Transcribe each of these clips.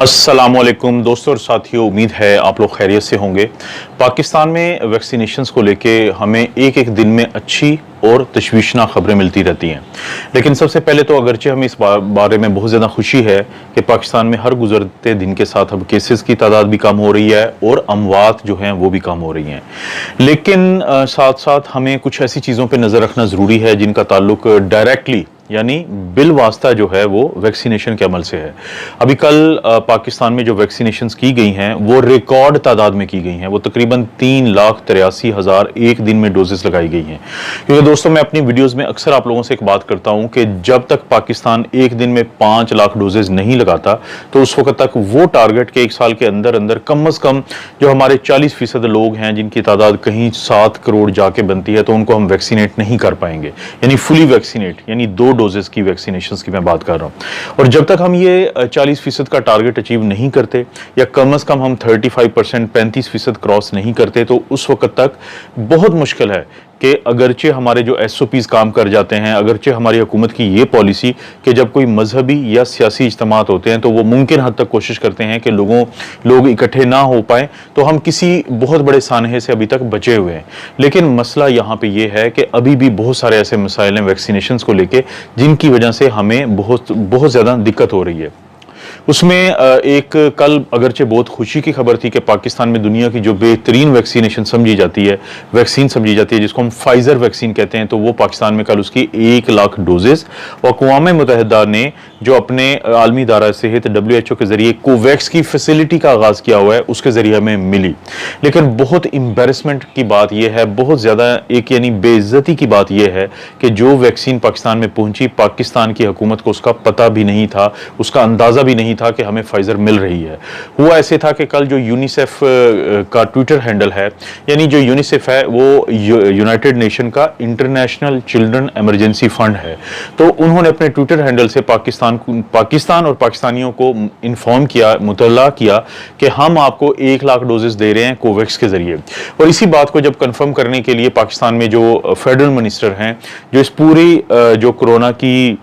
अस्सलामुअलैकुम दोस्तों और साथियों, उम्मीद है आप लोग खैरियत से होंगे। पाकिस्तान में वैक्सीनेशंस को लेके हमें एक एक दिन में अच्छी और तशवीशनाक खबरें मिलती रहती हैं। लेकिन सबसे पहले तो अगरचे हमें इस बारे में बहुत ज़्यादा खुशी है कि पाकिस्तान में हर गुजरते दिन के साथ अब केसेस की तादाद भी कम हो रही है और अमवात जो हैं वो भी कम हो रही हैं। लेकिन साथ साथ हमें कुछ ऐसी चीज़ों पर नज़र रखना ज़रूरी है जिनका ताल्लुक डायरेक्टली यानी बिल वास्ता जो है वो वैक्सीनेशन के अमल से है। अभी कल पाकिस्तान में जो वैक्सीनेशंस की गई हैं वो रिकॉर्ड तादाद में की गई हैं। वो तकरीबन 3,83,000 एक दिन में डोजेस लगाई गई हैं। क्योंकि दोस्तों, मैं अपनी वीडियोस में अक्सर आप लोगों से एक बात करता हूं कि जब तक पाकिस्तान एक दिन में 5 लाख डोजेस नहीं लगाता तो उस वक्त तक वो टारगेट के एक साल के अंदर अंदर कम अज कम जो हमारे 40% लोग हैं जिनकी तादाद कहीं 7 करोड़ जाके बनती है तो उनको हम वैक्सीनेट नहीं कर पाएंगे, यानी फुली वैक्सीनेट, यानी 2 डोजेस की वैक्सीनेशंस की मैं बात कर रहा हूं। और जब तक हम ये 40% का टारगेट अचीव नहीं करते या कम से कम हम 35% 35% क्रॉस नहीं करते तो उस वक्त तक बहुत मुश्किल है कि अगरचे हमारे जो SOPs काम कर जाते हैं, अगरचे हमारी हुकूमत की ये पॉलिसी कि जब कोई मजहबी या सियासी इज्तिमात होते हैं तो वो मुमकिन हद तक कोशिश करते हैं कि लोग इकट्ठे ना हो पाए, तो हम किसी बहुत बड़े सानहे से अभी तक बचे हुए हैं। लेकिन मसला यहाँ पे ये है कि अभी भी बहुत सारे ऐसे मसाइल हैं वैक्सीनेशन को लेके जिनकी वजह से हमें बहुत ज़्यादा दिक्कत हो रही है। उसमें एक कल अगरचे बहुत खुशी की खबर थी कि पाकिस्तान में दुनिया की जो बेहतरीन वैक्सीनेशन समझी जाती है, वैक्सीन समझी जाती है जिसको हम फाइजर वैक्सीन कहते हैं, तो वो पाकिस्तान में कल उसकी 1 लाख डोजेस और अक़वाम मुत्तहिदा ने जो अपने आलमी इदारा सेहत WHO के जरिए कोवैक्स की फैसिलिटी का आगाज़ किया हुआ है उसके जरिए हमें मिली। लेकिन बहुत एम्बैरेसमेंट की बात यह है, बहुत ज़्यादा एक यानी बेइज्जती की बात यह है कि जो वैक्सीन पाकिस्तान में पहुंची, पाकिस्तान की हुकूमत को उसका पता भी नहीं था, उसका अंदाज़ा भी नहीं था कि हमें फाइजर मिल रही है। हुआ ऐसे था कि कल जो यूनिसेफ का ट्विटर हैंडल है, यानी जो यूनिसेफ है वो यूनाइटेड नेशन का इंटरनेशनल चिल्ड्रन इमरजेंसी फंड है, तो उन्होंने अपने ट्विटर हैंडल से पाकिस्तान और पाकिस्तानियों को इन्फॉर्म किया, मुतल्ला किया कि हम आपको 1 लाख डोजेस दे रहे हैं कोवैक्स के जरिए। और इसी बात को जब कंफर्म करने के लिए पाकिस्तान में जो फेडरल मिनिस्टर हैं, जो इस पूरी जो कोरोना की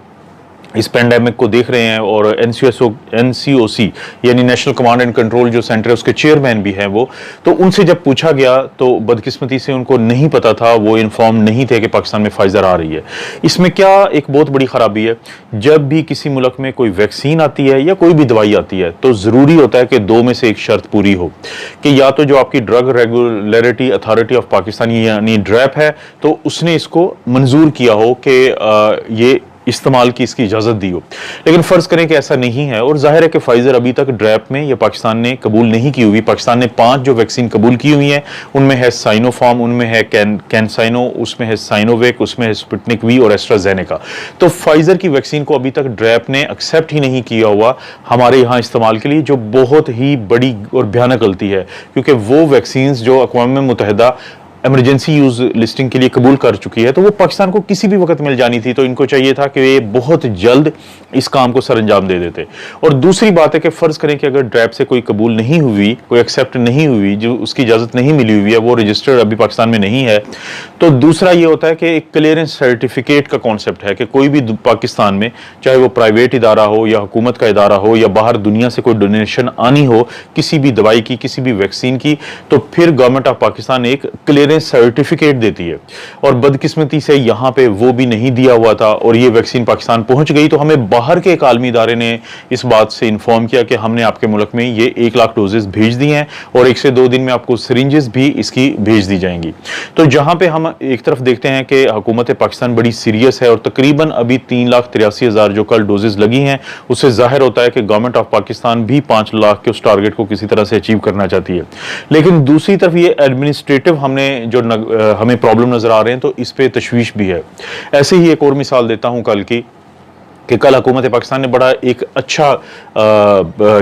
इस पेंडेमिक को देख रहे हैं और NCOC यानी नेशनल कमांड एंड कंट्रोल जो सेंटर है उसके चेयरमैन भी हैं वो, तो उनसे जब पूछा गया तो बदकिस्मती से उनको नहीं पता था, वो इन्फॉर्म नहीं थे कि पाकिस्तान में फाइजर आ रही है। इसमें क्या एक बहुत बड़ी खराबी है, जब भी किसी मुल्क में कोई वैक्सीन आती है या कोई भी दवाई आती है तो जरूरी होता है कि 2 में से एक शर्त पूरी हो कि या तो जो आपकी drug regulatory authority of Pakistan यानी ड्रैप है तो उसने इसको मंजूर किया हो कि ये इस्तेमाल की इसकी इजाज़त दी हो। लेकिन फ़र्ज़ करें कि ऐसा नहीं है और जाहिर है कि फाइज़र अभी तक ड्रैप में या पाकिस्तान ने कबूल नहीं की हुई। पाकिस्तान ने 5 जो वैक्सीन कबूल की हुई हैं उनमें है साइनोफार्म, उनमें है कैनसाइनो, उसमें है साइनोवेक, उसमें है स्पुतनिक वी और एस्ट्राजेनेका। तो फाइज़र की वैक्सीन को अभी तक ड्रैप ने एक्सेप्ट ही नहीं किया हुआ हमारे यहाँ इस्तेमाल के लिए, जो बहुत ही बड़ी और भयानक गलती है, क्योंकि वो वैक्सीन जो अक़वाम मुत्तहिदा इमरजेंसी यूज लिस्टिंग के लिए कबूल कर चुकी है तो वो पाकिस्तान को किसी भी वक्त मिल जानी थी, तो इनको चाहिए था कि ये बहुत जल्द इस काम को सरअंजाम दे देते। और दूसरी बात है कि फर्ज करें कि अगर ड्रैप से कोई कबूल नहीं हुई, कोई एक्सेप्ट नहीं हुई, जो उसकी इजाजत नहीं मिली हुई है, वो रजिस्टर्ड अभी पाकिस्तान में नहीं है, तो दूसरा ये होता है कि एक क्लियरेंस सर्टिफिकेट का कॉन्सेप्ट है कि कोई भी पाकिस्तान में, चाहे वो प्राइवेट इदारा हो या हुकूमत का इदारा हो या बाहर दुनिया से कोई डोनेशन आनी हो किसी भी दवाई की, किसी भी वैक्सीन की, तो फिर गवर्नमेंट ऑफ पाकिस्तान एक क्लियरेंस सर्टिफिकेट देती है। और बदकिस्मती से यहां पे वो भी नहीं दिया हुआ था और ये वैक्सीन पाकिस्तान पहुंच गई, तो हमें बाहर के एक आलमी इदारे ने इस बात से इन्फॉर्म किया कि हमने आपके मुल्क में ये 1 लाख डोजेस भेज दी हैं और 1 से 2 दिन में आपको सिरिंजेस भी इसकी भेज दी जाएंगी। तो जहां पे हम एक तरफ देखते हैं कि हुकूमत पाकिस्तान बड़ी सीरियस है और तकरीबन अभी 3,83,000 जो कल डोजेस लगी हैं उससे जाहिर होता है कि गवर्नमेंट ऑफ पाकिस्तान भी 5 लाख के उस टारगेट को किसी तरह से अचीव करना चाहती है। लेकिन दूसरी तरफ ये एडमिनिस्ट्रेटिव जो हमें प्रॉब्लम नजर आ रहे हैं तो इस पे तशवीश भी है। ऐसे ही एक और मिसाल देता हूं कल की कि कल हुकूमत पाकिस्तान ने बड़ा एक अच्छा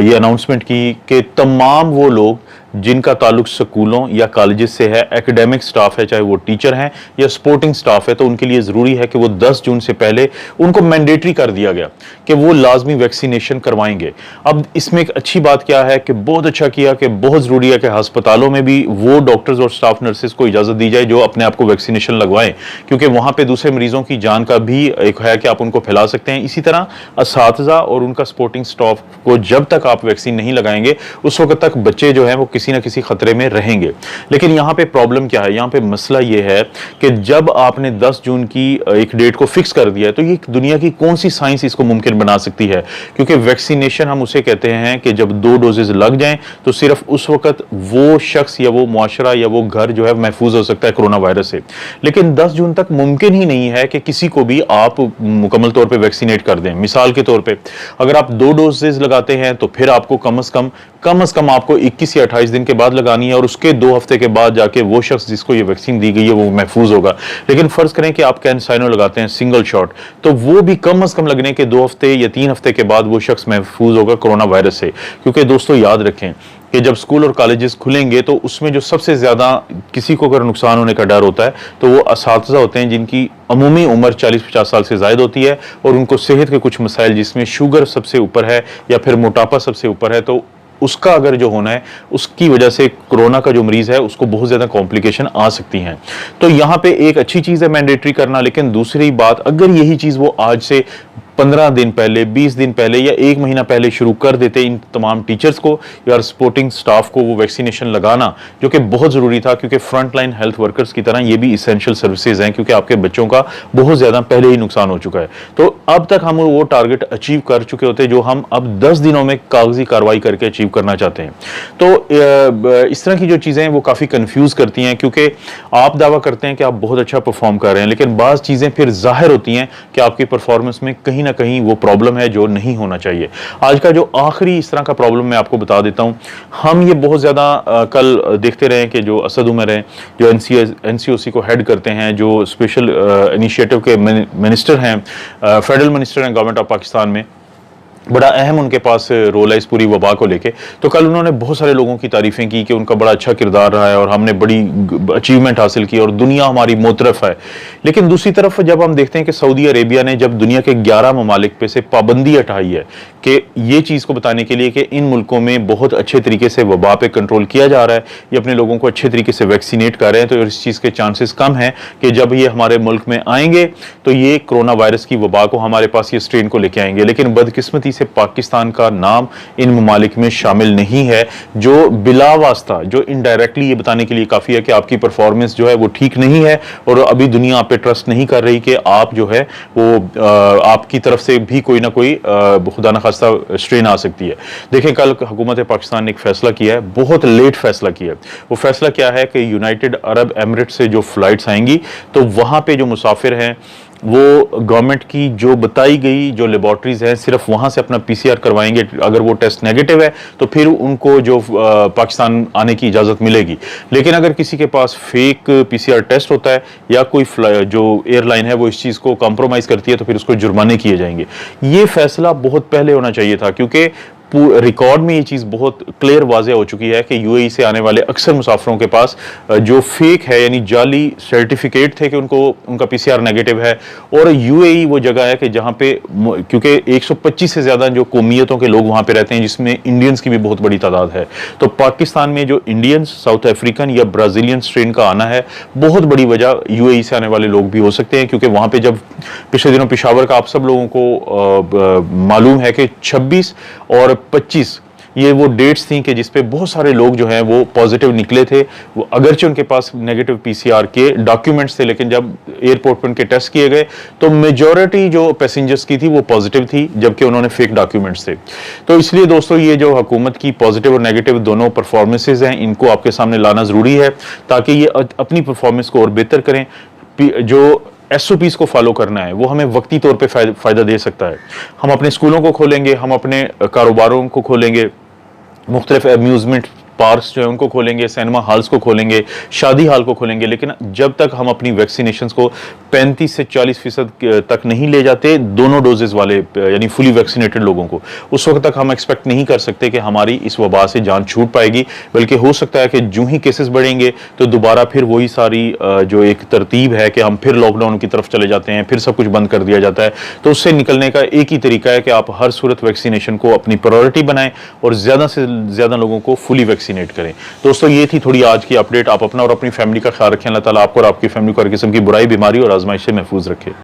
ये अनाउंसमेंट की कि तमाम वो लोग जिनका ताल्लुक स्कूलों या कॉलेजेस से है, एकेडमिक स्टाफ है, चाहे वो टीचर हैं या स्पोर्टिंग स्टाफ है, तो उनके लिए ज़रूरी है कि वो 10 जून से पहले उनको मैंडेटरी कर दिया गया कि वो लाजमी वैक्सीनेशन करवाएंगे। अब इसमें एक अच्छी बात क्या है कि बहुत अच्छा किया कि बहुत ज़रूरी है कि अस्पतालों में भी वो डॉक्टर्स और स्टाफ नर्सेज को इजाज़त दी जाए जो अपने आप को वैक्सीनेशन लगवाएं, क्योंकि वहाँ पे दूसरे मरीजों की जान का भी एक है कि आप उनको फैला सकते हैं। इसी तरह असातिज़ा और उनका सपोर्टिंग स्टाफ को जब तक आप वैक्सीन नहीं लगाएंगे उस वक्त तक बच्चे जो हैं वो किसी ना किसी खतरे में रहेंगे। लेकिन यहाँ पे प्रॉब्लम क्या है, यहाँ पे मसला ये है कि जब आपने 10 जून की एक डेट को फिक्स कर दिया है तो ये दुनिया की कौन सी साइंस इसको मुमकिन बना सकती है, क्योंकि वैक्सीनेशन हम उसे कहते हैं कि जब 2 डोजेज लग जाएं तो सिर्फ उस वक्त वो शख्स या वो मुआशरा या वो घर जो है महफूज हो सकता है कोरोना वायरस से। लेकिन 10 जून तक मुमकिन ही नहीं है कि किसी को भी आप मुकम्मल तौर पे वैक्सीनेट कर दें। मिसाल के तौर पे अगर आप 2 डोजेज लगाते हैं तो फिर आपको कम से कम आपको 21 या 28 दिन के बाद लगानी है और उसके 2 हफ्ते के बाद जाके वो शख्स जिसको ये वैक्सीन दी गई है वो महफूज होगा। लेकिन फर्ज करें कि आप कैंसाइनो लगाते हैं सिंगल शॉट, तो वो भी कम से कम लगने के 2 हफ्ते या 3 हफ्ते के बाद वो शख्स महफूज होगा कोरोना वायरस से। क्योंकि दोस्तों याद रखें कि जब स्कूल और कॉलेजेस खुलेंगे तो उसमें जो सबसे ज़्यादा किसी को अगर नुकसान होने का डर होता है तो वो असातिज़ा होते हैं जिनकी अमूमी उम्र 40-50 साल से ज़ायद होती है और उनको सेहत के कुछ मसाइल जिसमें शुगर सबसे ऊपर है या फिर मोटापा सबसे ऊपर है, तो उसका अगर जो होना है उसकी वजह से कोरोना का जो मरीज है उसको बहुत ज़्यादा कॉम्प्लिकेशन आ सकती हैं। तो यहाँ पे एक अच्छी चीज़ है मैंडेटरी करना, लेकिन दूसरी बात अगर यही चीज़ वो आज से 15 दिन पहले, 20 दिन पहले या 1 महीना पहले शुरू कर देते इन तमाम टीचर्स को या सपोर्टिंग स्टाफ को वो वैक्सीनेशन लगाना, जो कि बहुत ज़रूरी था, क्योंकि फ्रंट लाइन हेल्थ वर्कर्स की तरह ये भी इसेंशियल सर्विसेज हैं, क्योंकि आपके बच्चों का बहुत ज़्यादा पहले ही नुकसान हो चुका है। तो अब तक हम वो टारगेट अचीव कर चुके होते जो हम अब 10 दिनों में कागजी कार्रवाई करके अचीव करना चाहते हैं। तो इस तरह की जो चीज़ें हैं वो काफ़ी कन्फ्यूज करती हैं, क्योंकि आप दावा करते हैं कि आप बहुत अच्छा परफॉर्म कर रहे हैं, लेकिन बाज़ चीज़ें फिर जाहिर होती हैं कि आपकी परफॉर्मेंस में कहीं ना कहीं वो प्रॉब्लम है जो नहीं होना चाहिए। आज का जो आखिरी इस तरह का प्रॉब्लम मैं आपको बता देता हूं। हम ये बहुत ज़्यादा कल देखते रहे कि जो असद उमर हैं, जो एनसीओसी को हेड करते हैं, जो स्पेशल इनिशिएटिव के मिनिस्टर हैं, फेडरल मिनिस्टर हैं गवर्नमेंट ऑफ पाकिस्तान में, बड़ा अहम उनके पास रोल है इस पूरी वबा को लेके। तो कल उन्होंने बहुत सारे लोगों की तारीफ़ें की कि उनका बड़ा अच्छा किरदार रहा है और हमने बड़ी अचीवमेंट हासिल की और दुनिया हमारी मोतरफ है। लेकिन दूसरी तरफ जब हम देखते हैं कि सऊदी अरेबिया ने जब दुनिया के 11 ममालिक पे से पाबंदी हटाई है कि ये चीज़ को बताने के लिए कि इन मुल्कों में बहुत अच्छे तरीके से वबा पे कंट्रोल किया जा रहा है, ये अपने लोगों को अच्छे तरीके से वैक्सीनेट कर रहे हैं, तो इस चीज़ के चांसेस कम हैं कि जब ये हमारे मुल्क में आएंगे तो ये कोरोना वायरस की वबा को हमारे पास ये स्ट्रेन को लेके आएंगे। लेकिन बदकिस्मती से पाकिस्तान का नाम इन ममालिक में शामिल नहीं है, जो बिला वास्ता, जो इनडायरेक्टली ये बताने के लिए काफ़ी है कि आपकी परफॉर्मेंस जो है वो ठीक नहीं है और अभी दुनिया आप पे ट्रस्ट नहीं कर रही कि आप जो है वो आपकी तरफ से भी कोई ना कोई खुदा न खास्ता स्ट्रेन आ सकती है। देखें कल हुकूमत पाकिस्तान ने एक फैसला किया है, बहुत लेट फैसला किया है। वो फैसला क्या है कि यूनाइटेड अरब एमिरेट से जो फ्लाइट्स आएंगी तो वहाँ पे जो मुसाफिर हैं वो गवर्नमेंट की जो बताई गई जो लेबॉर्ट्रीज हैं सिर्फ वहाँ से अपना पीसीआर करवाएंगे। अगर वो टेस्ट नेगेटिव है तो फिर उनको जो पाकिस्तान आने की इजाज़त मिलेगी। लेकिन अगर किसी के पास फेक पीसीआर टेस्ट होता है या कोई जो एयरलाइन है वो इस चीज़ को कॉम्प्रोमाइज़ करती है तो फिर उसको जुर्माने किए जाएंगे। ये फैसला बहुत पहले होना चाहिए था, क्योंकि रिकॉर्ड में ये चीज़ बहुत क्लियर वाज़ेह हो चुकी है कि यूएई से आने वाले अक्सर मुसाफिरों के पास जो फेक है यानी जाली सर्टिफिकेट थे कि उनका पीसीआर नेगेटिव है। और यूएई वो जगह है कि जहाँ पे क्योंकि 125 से ज़्यादा जो कौमियतों के लोग वहाँ पे रहते हैं, जिसमें इंडियंस की भी बहुत बड़ी तादाद है। तो पाकिस्तान में जो इंडियंस, साउथ अफ्रीकन या ब्राज़ीलियन स्ट्रेन का आना है, बहुत बड़ी वजह यूएई से आने वाले लोग भी हो सकते हैं, क्योंकि वहाँ पर जब पिछले दिनों पेशावर का आप सब लोगों को मालूम है कि 26 और 25 ये वो डेट्स थी कि जिसपे बहुत सारे लोग जो हैं वो पॉजिटिव निकले थे, वो अगरचे उनके पास नेगेटिव पीसीआर के डॉक्यूमेंट्स थे, लेकिन जब एयरपोर्ट पर उनके टेस्ट किए गए तो मेजॉरिटी जो पैसेंजर्स की थी वो पॉजिटिव थी, जबकि उन्होंने फेक डॉक्यूमेंट्स थे। तो इसलिए दोस्तों ये जो हुकूमत की पॉजिटिव और नेगेटिव दोनों परफॉर्मेंसेज हैं, इनको आपके सामने लाना ज़रूरी है ताकि ये अपनी परफॉर्मेंस को और बेहतर करें। जो एसओपीज़ को फॉलो करना है वो हमें वक्ती तौर पे फ़ायदा दे सकता है। हम अपने स्कूलों को खोलेंगे, हम अपने कारोबारों को खोलेंगे, मुख्तलिफ अम्यूज़मेंट पार्क्स जो है उनको खोलेंगे, सिनेमा हॉल्स को खोलेंगे, शादी हॉल को खोलेंगे, लेकिन जब तक हम अपनी वैक्सीनेशन को 35 से 40% तक नहीं ले जाते दोनों डोजेज वाले यानी फुली वैक्सीनेटेड लोगों को, उस वक्त तक हम एक्सपेक्ट नहीं कर सकते कि हमारी इस वबा से जान छूट पाएगी। बल्कि हो सकता है कि जो ही केसेस बढ़ेंगे तो दोबारा फिर वही सारी जो एक तरतीब है कि हम फिर लॉकडाउन की तरफ चले जाते हैं, फिर सब कुछ बंद कर दिया जाता है। तो उससे निकलने का एक ही तरीका है कि आप हर सूरत वैक्सीनेशन को अपनी प्रायोरिटी बनाएं और ज़्यादा से ज़्यादा लोगों को फुली वैक्सीनेट करें। दोस्तों, ये थी थोड़ी आज की अपडेट। आप अपना और अपनी फैमिली का ख्याल रखें। अल्लाह ताला आपको और आपकी फैमिली को हर किस्म की बुराई, बीमारी और आजमाइश से महफूज रखे।